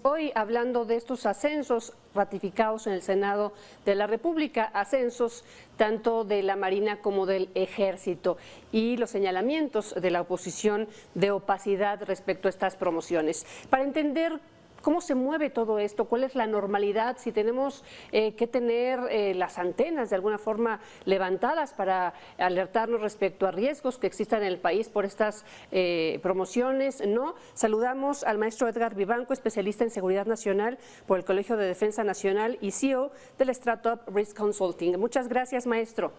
Hoy hablando de estos ascensos ratificados en el Senado de la República, ascensos tanto de la Marina como del Ejército y los señalamientos de la oposición de opacidad respecto a estas promociones. Para entender ¿cómo se mueve todo esto? ¿Cuál es la normalidad? Si tenemos que tener las antenas de alguna forma levantadas para alertarnos respecto a riesgos que existan en el país por estas promociones, ¿no? Saludamos al maestro Edgar Vivanco, especialista en seguridad nacional por el Colegio de Defensa Nacional y CEO del Startup Risk Consulting. Muchas gracias, maestro.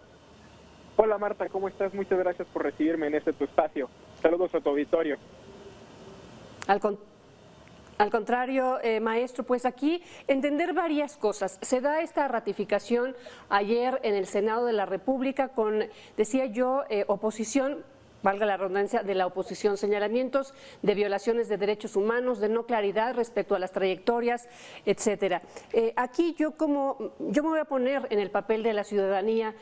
Hola Marta, ¿cómo estás? Muchas gracias por recibirme en tu espacio. Saludos a tu auditorio. Al contrario, maestro, pues aquí entender varias cosas. Se da esta ratificación ayer en el Senado de la República con, decía yo, oposición, valga la redundancia, de la oposición, señalamientos de violaciones de derechos humanos, de no claridad respecto a las trayectorias, etcétera. Aquí yo me voy a poner en el papel de la ciudadanía,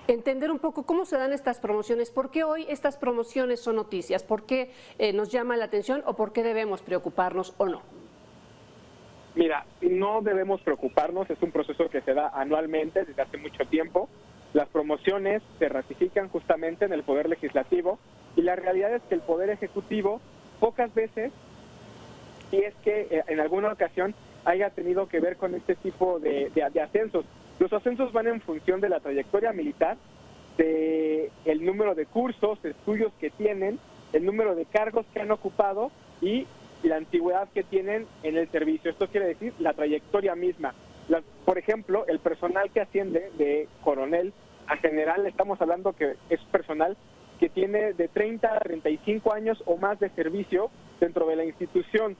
entender un poco cómo se dan estas promociones, por qué hoy estas promociones son noticias, por qué nos llama la atención o por qué debemos preocuparnos o no. Mira, no debemos preocuparnos, es un proceso que se da anualmente desde hace mucho tiempo. Las promociones se ratifican justamente en el Poder Legislativo y la realidad es que el Poder Ejecutivo pocas veces, y es que en alguna ocasión haya tenido que ver con este tipo de ascensos. Los ascensos van en función de la trayectoria militar, de el número de cursos, estudios que tienen, el número de cargos que han ocupado y la antigüedad que tienen en el servicio. Esto quiere decir la trayectoria misma. Por ejemplo, el personal que asciende de coronel a general, estamos hablando que es personal que tiene de 30 a 35 años o más de servicio dentro de la institución.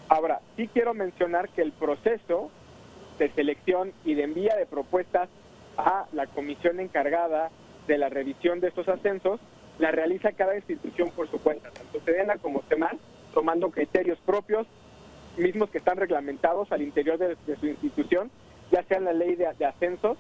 Ahora, sí quiero mencionar que el proceso de selección y de envía de propuestas a la comisión encargada de la revisión de estos ascensos la realiza cada institución por su cuenta, tanto SEDENA como CEMAR, tomando criterios propios, mismos que están reglamentados al interior de su institución, ya sea en la ley de ascensos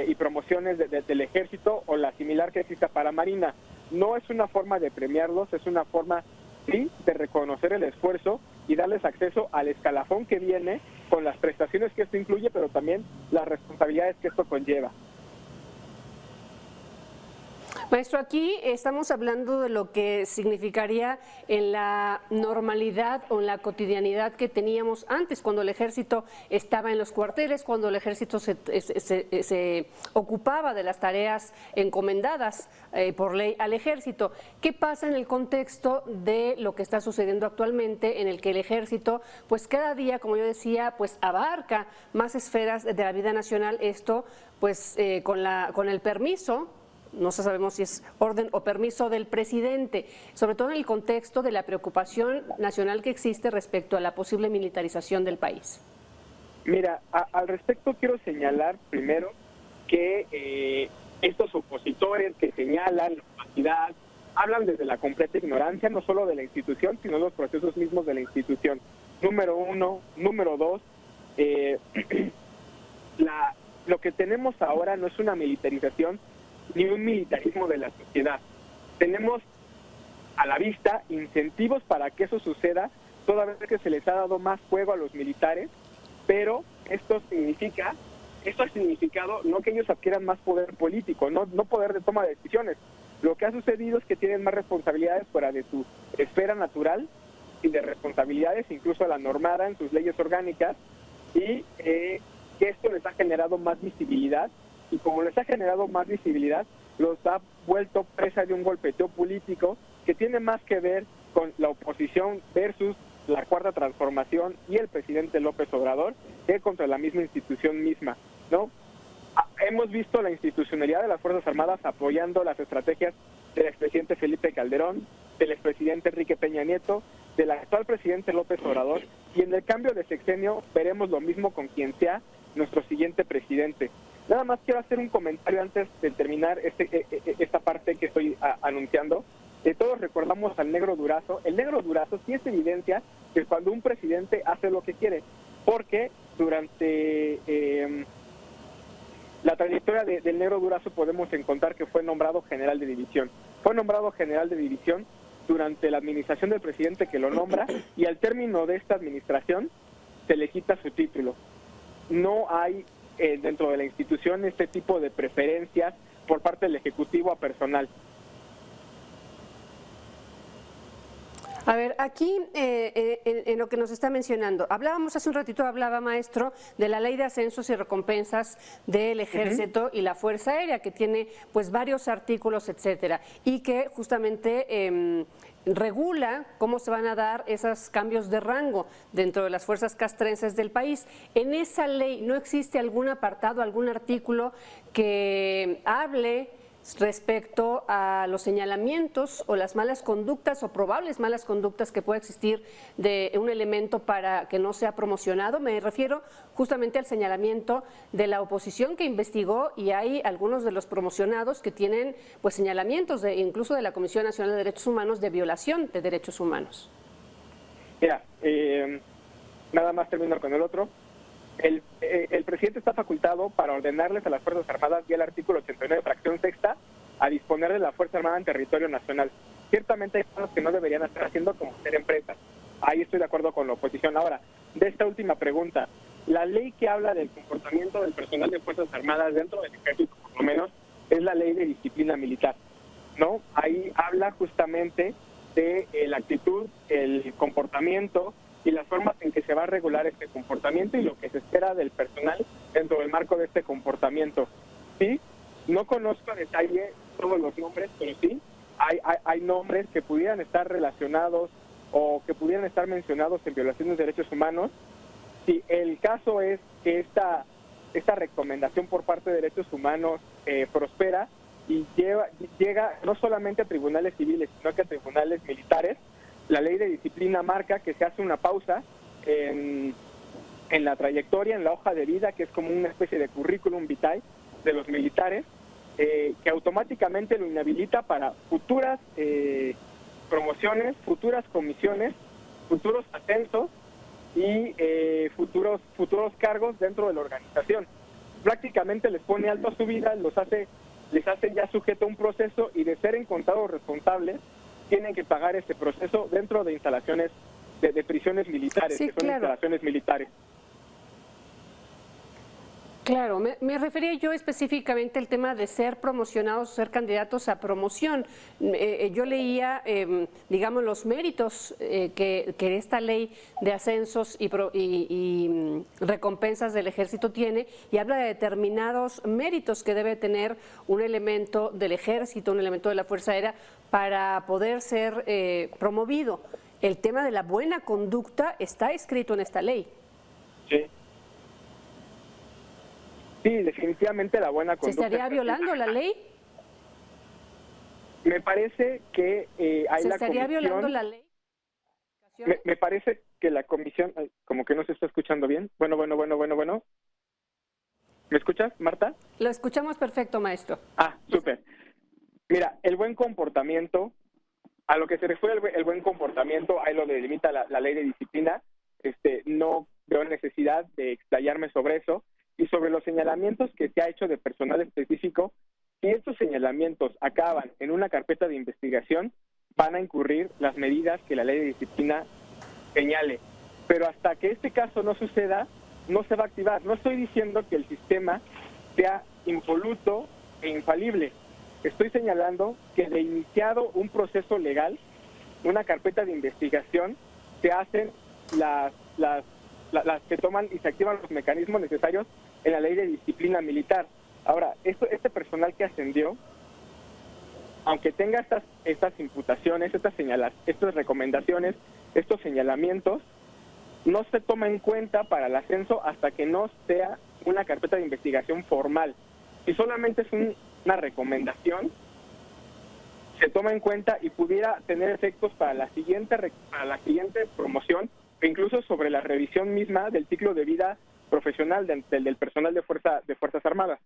y promociones del Ejército o la similar que exista para Marina. No es una forma de premiarlos, es una forma, sí, de reconocer el esfuerzo y darles acceso al escalafón que viene con las prestaciones que esto incluye, pero también las responsabilidades que esto conlleva. Maestro, aquí estamos hablando de lo que significaría en la normalidad o en la cotidianidad que teníamos antes, cuando el ejército estaba en los cuarteles, cuando el ejército se ocupaba de las tareas encomendadas por ley al ejército. ¿Qué pasa en el contexto de lo que está sucediendo actualmente, en el que el ejército, pues cada día, como yo decía, pues abarca más esferas de la vida nacional, esto pues con el permiso, no sabemos si es orden o permiso del presidente, sobre todo en el contexto de la preocupación nacional que existe respecto a la posible militarización del país? Mira, al respecto quiero señalar primero que estos opositores que señalan la opacidad hablan desde la completa ignorancia, no solo de la institución, sino de los procesos mismos de la institución. Número uno. Número dos, lo que tenemos ahora no es una militarización ni un militarismo de la sociedad. Tenemos a la vista incentivos para que eso suceda, toda vez que se les ha dado más fuego a los militares, pero esto ha significado no que ellos adquieran más poder político, no poder de toma de decisiones. Lo que ha sucedido es que tienen más responsabilidades fuera de su esfera natural y de responsabilidades, incluso a la normada en sus leyes orgánicas, y que esto les ha generado más visibilidad. Y como les ha generado más visibilidad, los ha vuelto presa de un golpeteo político que tiene más que ver con la oposición versus la Cuarta Transformación y el presidente López Obrador que contra la misma institución misma, ¿no? Hemos visto la institucionalidad de las Fuerzas Armadas apoyando las estrategias del expresidente Felipe Calderón, del expresidente Enrique Peña Nieto, del actual presidente López Obrador, y en el cambio de sexenio veremos lo mismo con quien sea nuestro siguiente presidente. Nada más quiero hacer un comentario antes de terminar esta parte que estoy anunciando. Todos recordamos al Negro Durazo. El Negro Durazo sí es evidencia que cuando un presidente hace lo que quiere, porque durante la trayectoria del Negro Durazo podemos encontrar que fue nombrado general de división. Fue nombrado general de división durante la administración del presidente que lo nombra, y al término de esta administración se le quita su título. No hay dentro de la institución este tipo de preferencias por parte del Ejecutivo a personal. A ver, aquí en lo que nos está mencionando, hablábamos hace un ratito, hablaba maestro, de la ley de ascensos y recompensas del Ejército y la Fuerza Aérea, que tiene pues varios artículos, etcétera, y que justamente regula cómo se van a dar esos cambios de rango dentro de las fuerzas castrenses del país. En esa ley no existe algún apartado, algún artículo que hable respecto a los señalamientos o las malas conductas o probables malas conductas que pueda existir de un elemento para que no sea promocionado. Me refiero justamente al señalamiento de la oposición que investigó, y hay algunos de los promocionados que tienen pues señalamientos incluso de la Comisión Nacional de Derechos Humanos de violación de derechos humanos. Mira, nada más termino con el otro. El presidente está facultado para ordenarles a las Fuerzas Armadas, vía el artículo 89, fracción sexta, a disponer de la Fuerza Armada en territorio nacional. Ciertamente hay cosas que no deberían estar haciendo, como ser empresas. Ahí estoy de acuerdo con la oposición. Ahora, de esta última pregunta, la ley que habla del comportamiento del personal de Fuerzas Armadas dentro del Ejército, por lo menos, es la ley de disciplina militar, ¿no? Ahí habla justamente de la actitud, el comportamiento y las formas en que se va a regular este comportamiento y lo que se espera del personal dentro del marco de este comportamiento. Sí, no conozco a detalle todos los nombres, pero sí, hay nombres que pudieran estar relacionados o que pudieran estar mencionados en violaciones de derechos humanos. Si el caso es que esta recomendación por parte de derechos humanos prospera y llega no solamente a tribunales civiles, sino que a tribunales militares, la ley de disciplina marca que se hace una pausa en la trayectoria, en la hoja de vida, que es como una especie de currículum vitae de los militares, que automáticamente lo inhabilita para futuras promociones, futuras comisiones, futuros ascensos y futuros cargos dentro de la organización. Prácticamente les pone alto a su vida, les hace ya sujeto a un proceso, y de ser encontrados responsables tienen que pagar ese proceso dentro de instalaciones de prisiones militares, sí, que son instalaciones militares. Claro, me refería yo específicamente al tema de ser promocionados, ser candidatos a promoción. Yo leía, digamos, los méritos que esta ley de ascensos y recompensas del Ejército tiene, y habla de determinados méritos que debe tener un elemento del Ejército, un elemento de la Fuerza Aérea, para poder ser promovido. El tema de la buena conducta está escrito en esta ley. Sí. Sí, definitivamente la buena conducta. ¿Se estaría violando la ley? Me parece que hay ¿Se la estaría comisión, violando la ley? me parece que la comisión, como que no se está escuchando bien. Bueno. ¿Me escuchas, Marta? Lo escuchamos perfecto, maestro. Ah, súper. Mira, el buen comportamiento, a lo que se refiere el buen comportamiento, ahí lo delimita la ley de disciplina. No veo necesidad de explayarme sobre eso. Y sobre los señalamientos que se ha hecho de personal específico, si estos señalamientos acaban en una carpeta de investigación, van a incurrir las medidas que la ley de disciplina señale. Pero hasta que este caso no suceda, no se va a activar. No estoy diciendo que el sistema sea impoluto e infalible. Estoy señalando que de iniciado un proceso legal, una carpeta de investigación, se hacen las que toman y se activan los mecanismos necesarios en la ley de disciplina militar. Ahora, este personal que ascendió, aunque tenga estas imputaciones, estas recomendaciones, estos señalamientos, no se toma en cuenta para el ascenso hasta que no sea una carpeta de investigación formal. Si solamente es una recomendación, se toma en cuenta y pudiera tener efectos para la siguiente promoción, e incluso sobre la revisión misma del ciclo de vida profesional del personal de Fuerzas Armadas.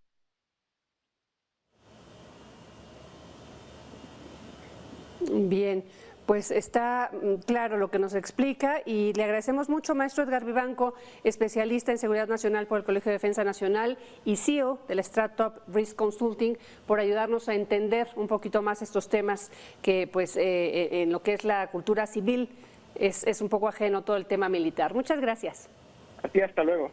Bien, Pues está claro lo que nos explica y le agradecemos mucho, maestro Edgar Vivanco, especialista en seguridad nacional por el Colegio de Defensa Nacional y CEO de la Startup Risk Consulting, por ayudarnos a entender un poquito más estos temas que pues en lo que es la cultura civil es un poco ajeno todo el tema militar. Muchas gracias. Así, hasta luego.